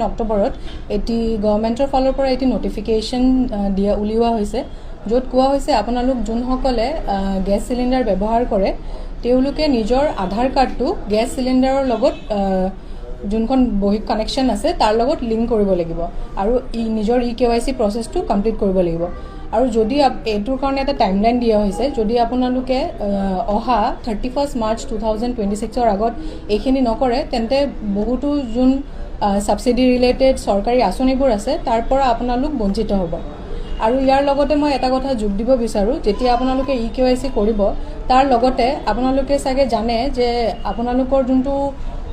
অক্টোবৰত এটি গভৰ্ণমেণ্টৰ ফালৰ পৰা এটি নটিফিকেশ্যন উলিওৱা হৈছে য'ত কোৱা হৈছে আপোনালোক যোনসকলে গেছ চিলিণ্ডাৰ ব্যৱহাৰ কৰে তেওঁলোকে নিজৰ আধাৰ কাৰ্ডটো গেছ চিলিণ্ডাৰৰ লগত যোনখন বহি কানেকশ্যন আছে তাৰ লগত লিংক কৰিব লাগিব আৰু নিজৰ KYC প্ৰচেছটো কমপ্লিট কৰিব লাগিব আৰু যদি এইটোৰ কাৰণে এটা টাইমলাইন দিয়া হৈছে যদি আপোনালোকে অহা 31 মাৰ্চ 2026ৰ আগত এইখিনি নকৰে তেন্তে বহুতো যোন সাবসিডি ৰিলেটেড চৰকাৰী আঁচনিবোৰ আছে তাৰ পৰা আপোনালোক বঞ্চিত হ'ব আৰু ইয়াৰ লগতে মই এটা কথা যোগ দিব বিচাৰো যেতিয়া আপোনালোকে KYC কৰিব তাৰ লগতে আপোনালোকে সাগে জানে যে আপোনালোকৰ যোনটো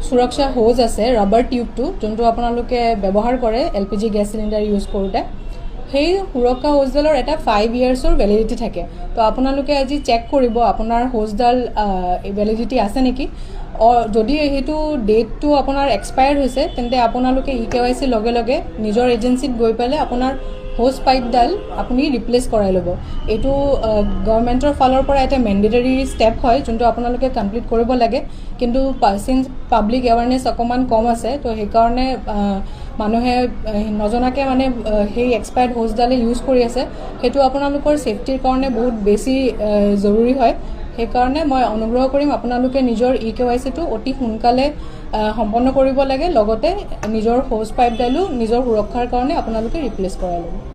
সুৰক্ষা হোজ আছে ৰাবাৰ টিউবটো যোনটো আপোনালোকে ব্যৱহাৰ কৰে LPG গেছ চিলিণ্ডাৰ ইউজ কৰোতে সেই সুৰক্ষা হোজডালৰ এটা 5 ইয়াৰ্ছৰ ভ্যালিডিটি থাকে তো আপোনালোকে আজি চেক কৰিব আপোনাৰ হোজডাল ভ্যালিডিটি আছে নেকি যদি এইটো ডেটটো আপোনাৰ এক্সপায়াৰ হৈছে তেন্তে আপোনালোকে KYC লগে লগে নিজৰ এজেন্সিত গৈ পেলে আপোনাৰ হোজ পাইপডাল আপুনি ৰিপ্লেস কৰাই ল'ব এইটো গভৰ্ণমেণ্টৰ ফালৰ পৰা এটা মেন্ডেটৰী ষ্টেপ হয় যোনটো আপোনালোকে কমপ্লিট কৰিব লাগে কিন্তু সিন্স পাব্লিক এৱাৰনেছ অকমান কম আছে তো সেই কাৰণে মানুহে নজনাকে মানে সেই এক্সপায়াৰ্ড হোজডালে ইউজ কৰি আছে সেইটো আপোনালোকৰ সেফটিৰ কাৰণে বহুত বেছি জৰুৰী হয় সেই কাৰণে মই অনুগ্ৰহ কৰিম আপোনালোকে নিজৰ KYC টো অতি সোনকালে সম্পন্ন কৰিব লাগে লগতে নিজৰ হোজ পাইপডালো নিজৰ সুৰক্ষাৰ কাৰণে আপোনালোকে ৰিপ্লেস কৰাই ল'ব